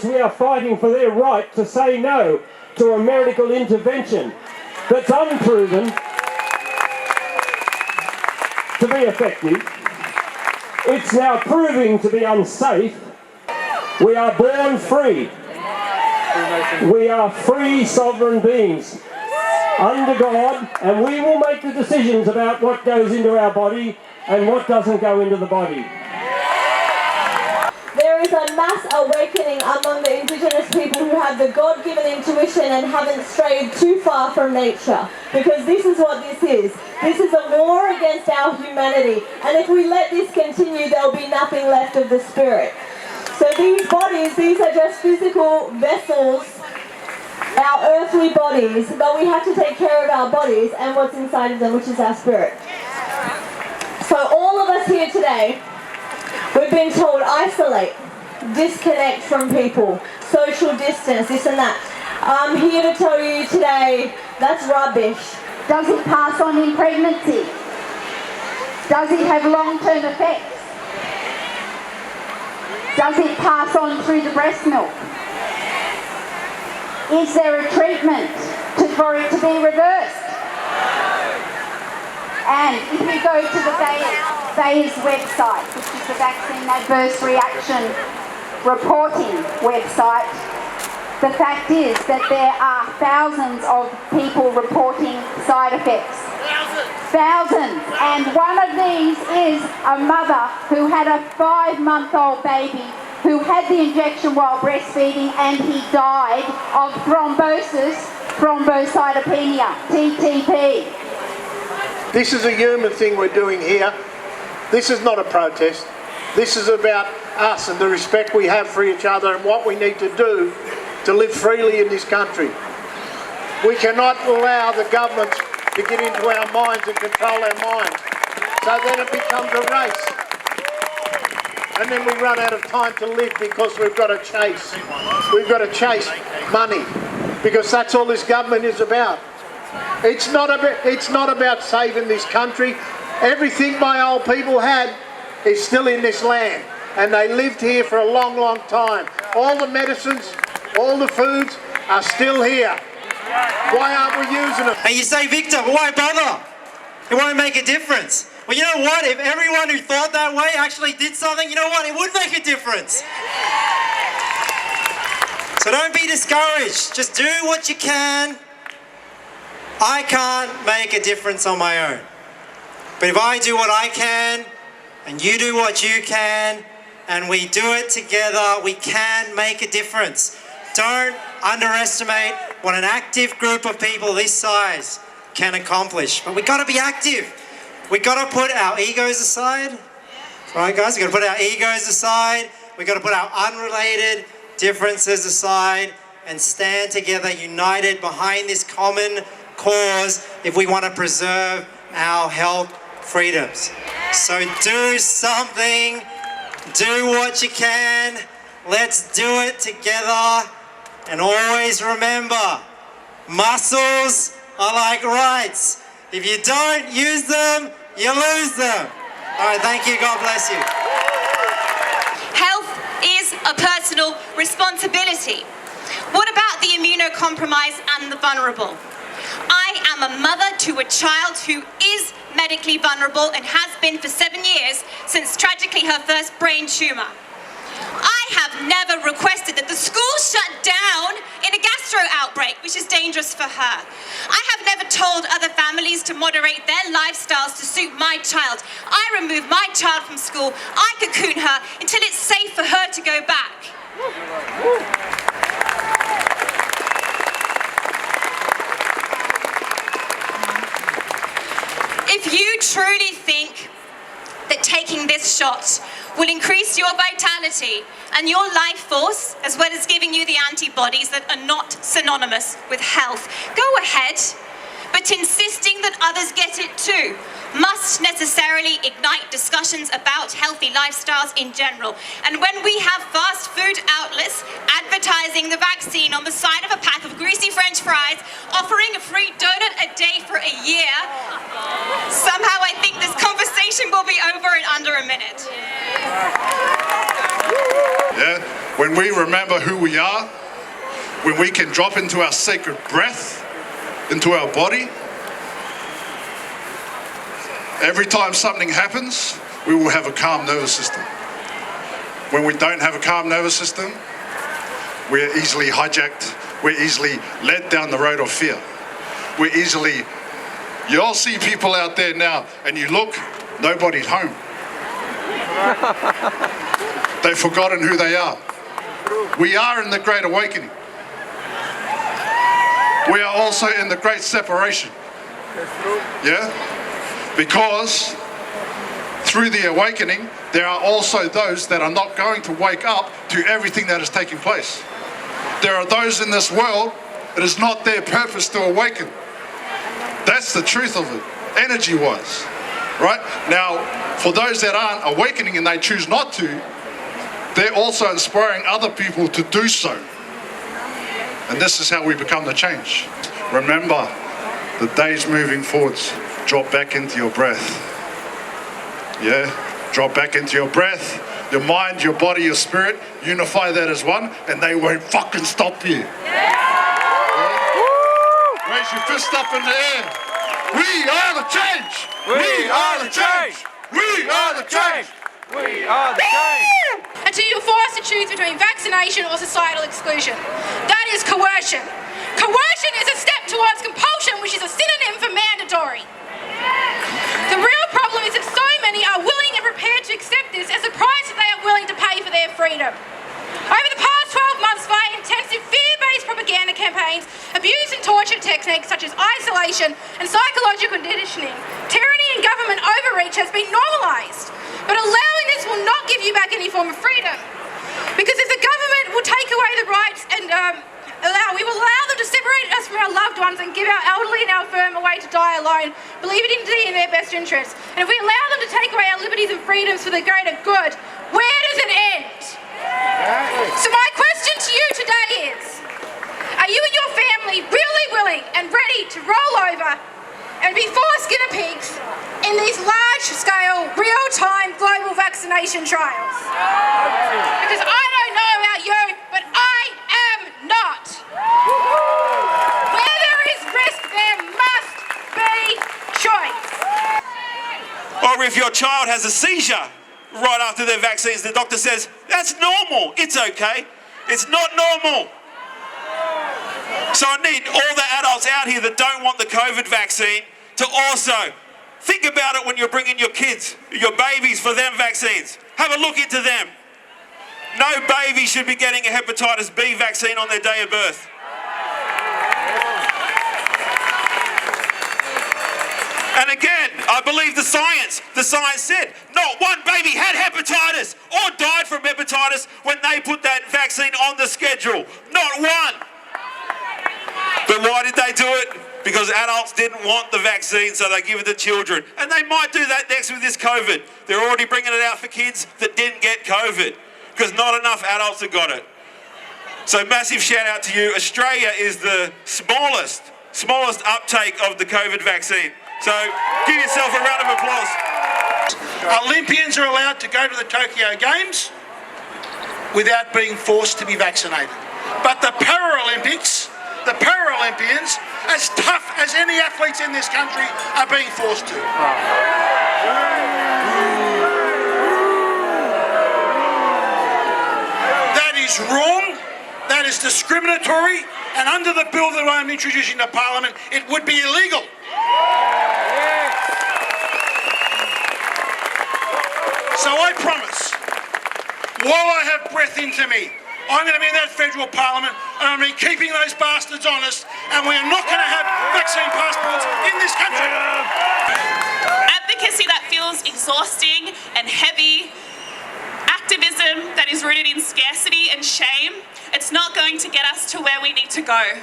We are fighting for their right to say no to a medical intervention that's unproven to be effective. It's now proving to be unsafe. We are born free. We are free sovereign beings under God, and we will make the decisions about what goes into our body and what doesn't go into the body. There is a mass awakening among the Indigenous people who have the God-given intuition and haven't strayed too far from nature. Because this is what this is. This is a war against our humanity. And if we let this continue, there'll be nothing left of the spirit. So these bodies, these are just physical vessels, our earthly bodies, but we have to take care of our bodies and what's inside of them, which is our spirit. So all of us here today, we've been told isolate, disconnect from people, social distance, this and that. I'm here to tell you today, that's rubbish. Does it pass on in pregnancy? Does it have long-term effects? Does it pass on through the breast milk? Is there a treatment for it to be reversed? And if you go to the VAERS website, which is the Vaccine Adverse Reaction Reporting website, the fact is that there are thousands of people reporting side effects. Thousands. And one of these is a mother who had a 5-month-old baby who had the injection while breastfeeding, and he died of thrombocytopenia, TTP. This is a human thing we're doing here. This is not a protest. This is about us and the respect we have for each other and what we need to do to live freely in this country. We cannot allow the governments to get into our minds and control our minds. So then it becomes a race. And then we run out of time to live because we've got to chase. We've got to chase money because that's all this government is about. It's not about saving this country. Everything my old people had is still in this land, and they lived here for a long, long time. All the medicines, all the foods are still here. Why aren't we using them? And you say, Victor, why bother? It won't make a difference. Well, you know what? If everyone who thought that way actually did something, you know what? It would make a difference. So don't be discouraged. Just do what you can. I can't make a difference on my own. But if I do what I can, and you do what you can, and we do it together, we can make a difference. Don't underestimate what an active group of people this size can accomplish. But we've got to be active. We've got to put our egos aside. Right, guys? We've got to put our egos aside. We've got to put our unrelated differences aside and stand together, united behind this common cause if we want to preserve our health freedoms. So do something, do what you can, let's do it together, and always remember, muscles are like rights. If you don't use them, you lose them. All right, thank you, God bless you. Health is a personal responsibility. What about the immunocompromised and the vulnerable? I am a mother to a child who is medically vulnerable and has been for 7 years since tragically her first brain tumour. I have never requested that the school shut down in a gastro outbreak, which is dangerous for her. I have never told other families to moderate their lifestyles to suit my child. I removed my child from school. I cocoon her until it's safe for her to go back. If you truly think that taking this shot will increase your vitality and your life force, as well as giving you the antibodies that are not synonymous with health, go ahead. But insisting that others get it too must necessarily ignite discussions about healthy lifestyles in general. And when we have fast food outlets advertising the vaccine on the side of a pack of greasy French fries, offering a free donut a day for a year, somehow I think this conversation will be over in under a minute. Yeah, when we remember who we are, when we can drop into our sacred breath, into our body, every time something happens, we will have a calm nervous system. When we don't have a calm nervous system, we're easily hijacked, we're easily led down the road of fear. We're easily, you all see people out there now and you look, nobody's home. They've forgotten who they are. We are in the Great Awakening. We are also in the Great Separation. Yeah? Because through the awakening, there are also those that are not going to wake up to everything that is taking place. There are those in this world, it is not their purpose to awaken. That's the truth of it, energy-wise. Right? Now, for those that aren't awakening and they choose not to, they're also inspiring other people to do so. And this is how we become the change. Remember, the days moving forwards, drop back into your breath. Yeah? Drop back into your breath, your mind, your body, your spirit, unify that as one, and they won't fucking stop you. Yeah? Raise your fist up in the air. We are the change! We are the change! We are the change! We are the change! Until you're forced to choose between vaccination or societal exclusion. That is coercion. Coercion is a step towards compulsion, which is a synonym for mandatory. The real problem is that so many are willing and prepared to accept this as a price that they are willing to pay for their freedom. Over the past 12 months, via intensive fear-based propaganda campaigns, abuse and torture techniques such as isolation and psychological conditioning, tyranny and government overreach has been normalised. But allowing this will not give you back any form of freedom. Because if the government will take away the rights and we will allow them to separate us from our loved ones and give our elderly and our firm away to die alone, believe it indeed in their best interests. And if we allow them to take away our liberties and freedoms for the greater good, where does it end? So my question to you today is, are you and your family really willing and ready to roll over and be forced guinea pigs in these large-scale, real-time global vaccination trials? Because I don't know about you, but I am not. Where there is risk, there must be choice. Or if your child has a seizure right after their vaccines, the doctor says, that's normal, it's okay. It's not normal. So I need all the adults out here that don't want the COVID vaccine to also think about it when you're bringing your kids, your babies for them vaccines. Have a look into them. No baby should be getting a hepatitis B vaccine on their day of birth. And again, I believe the science. The science said not one baby had hepatitis or died from hepatitis when they put that vaccine on the schedule. Not one. But why did they do it? Because adults didn't want the vaccine, so they give it to children. And they might do that next with this COVID. They're already bringing it out for kids that didn't get COVID because not enough adults have got it. So massive shout out to you. Australia is the smallest uptake of the COVID vaccine. So give yourself a round of applause. Olympians are allowed to go to the Tokyo Games without being forced to be vaccinated. But the Paralympians, as tough as any athletes in this country, are being forced to. That is wrong, that is discriminatory, and under the bill that I'm introducing to Parliament, it would be illegal. So I promise, while I have breath into me, I'm going to be in that federal parliament and I'm going to be keeping those bastards honest, and we are not going to have vaccine passports in this country. Advocacy that feels exhausting and heavy, activism that is rooted in scarcity and shame, it's not going to get us to where we need to go.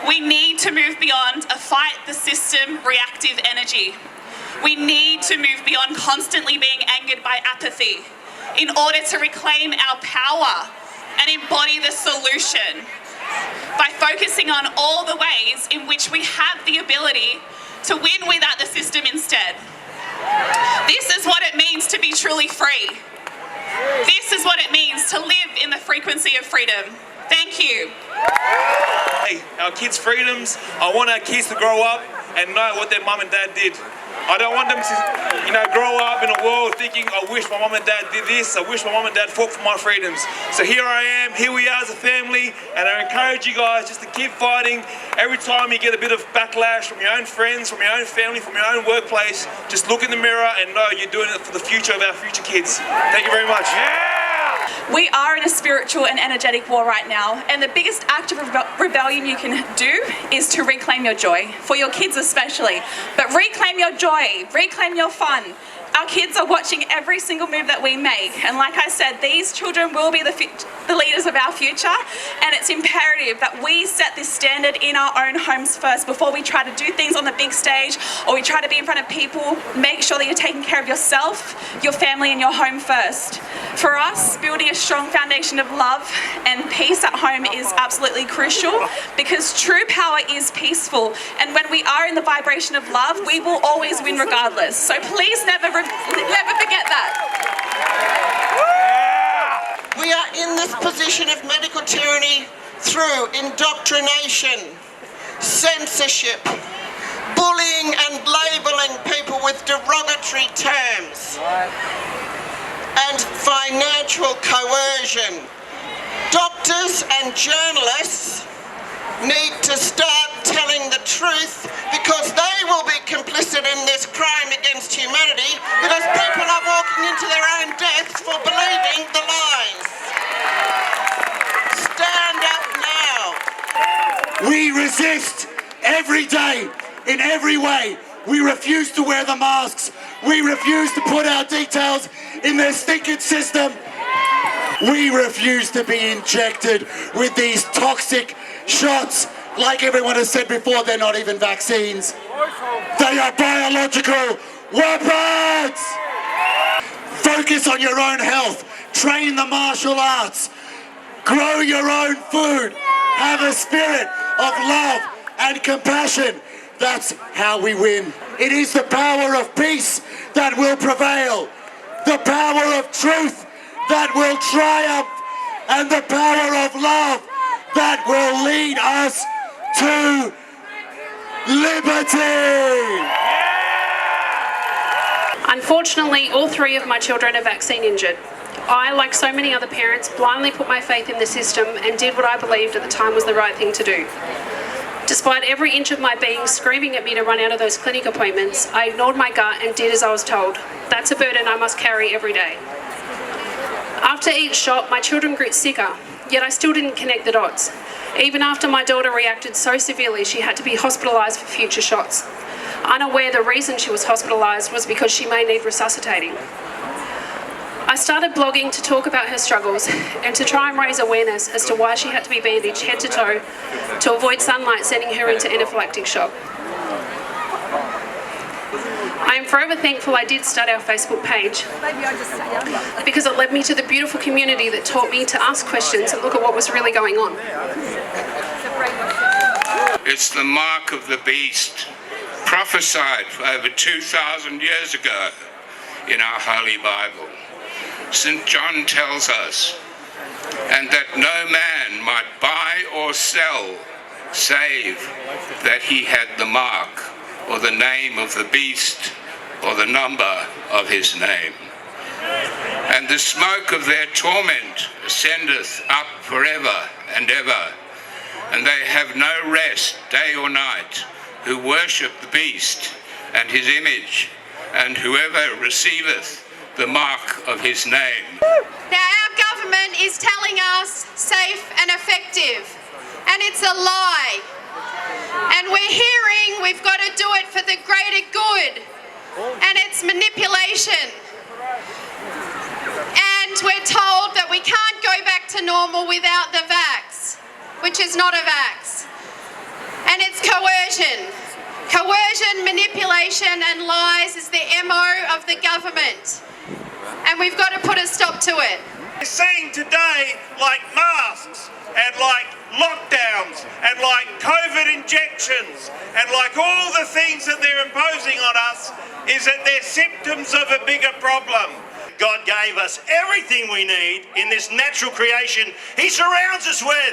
We need to move beyond a fight the system reactive energy. We need to move beyond constantly being angered by apathy in order to reclaim our power and embody the solution by focusing on all the ways in which we have the ability to win without the system instead. This is what it means to be truly free. This is what it means to live in the frequency of freedom. Thank you. Hey, our kids' freedoms. I want our kids to grow up and know what their mum and dad did. I don't want them to, grow up in a world thinking, I wish my mum and dad did this, I wish my mum and dad fought for my freedoms. So here I am, here we are as a family, and I encourage you guys just to keep fighting. Every time you get a bit of backlash from your own friends, from your own family, from your own workplace, just look in the mirror and know you're doing it for the future of our future kids. Thank you very much. We are in a spiritual and energetic war right now, and the biggest act of rebellion you can do is to reclaim your joy, for your kids especially. But reclaim your joy, reclaim your fun. Our kids are watching every single move that we make, and like I said, these children will be the leaders of our future, and it's imperative that we set this standard in our own homes first before we try to do things on the big stage or we try to be in front of people. Make sure that you're taking care of yourself, your family and your home first. For us, building a strong foundation of love and peace at home is absolutely crucial, because true power is peaceful, and when we are in the vibration of love, we will always win regardless. So please never forget that. We are in this position of medical tyranny through indoctrination, censorship, bullying and labelling people with derogatory terms, and financial coercion. Doctors and journalists need to start telling the truth, because they will be complicit in this crime against humanity, because people are walking into their own deaths for believing the lies. Stand up now. We resist every day, in every way. We refuse to wear the masks. We refuse to put our details in their stinking system. We refuse to be injected with these toxic shots. Like everyone has said before, they're not even vaccines. They are biological weapons! Focus on your own health. Train the martial arts. Grow your own food. Have a spirit of love and compassion. That's how we win. It is the power of peace that will prevail. The power of truth that will triumph. And the power of love that will lead us to liberty. Unfortunately, all three of my children are vaccine injured. I, like so many other parents, blindly put my faith in the system and did what I believed at the time was the right thing to do. Despite every inch of my being screaming at me to run out of those clinic appointments, I ignored my gut and did as I was told. That's a burden I must carry every day. After each shot, my children grew sicker, yet I still didn't connect the dots. Even after my daughter reacted so severely she had to be hospitalised for future shots. Unaware the reason she was hospitalised was because she may need resuscitating. I started blogging to talk about her struggles and to try and raise awareness as to why she had to be bandaged head to toe to avoid sunlight sending her into anaphylactic shock. I am forever thankful I did start our Facebook page, because it led me to the beautiful community that taught me to ask questions and look at what was really going on. It's the mark of the beast, prophesied over 2,000 years ago in our Holy Bible. St. John tells us, and that no man might buy or sell save that he had the mark or the name of the beast or the number of his name. And the smoke of their torment ascendeth up forever and ever, and they have no rest day or night who worship the beast and his image, and whoever receiveth the mark of his name. Now our government is telling us safe and effective, and it's a lie. And we're hearing we've got to do it for the greater good, and it's manipulation. And we're told that we can't go back to normal without the vax, which is not a vax. And it's coercion. Coercion, manipulation and lies is the MO of the government. And we've got to put a stop to it. We're seeing today, like masks and like lockdowns and like COVID injections and like all the things that they're imposing on us, is that they're symptoms of a bigger problem. God gave us everything we need in this natural creation He surrounds us with.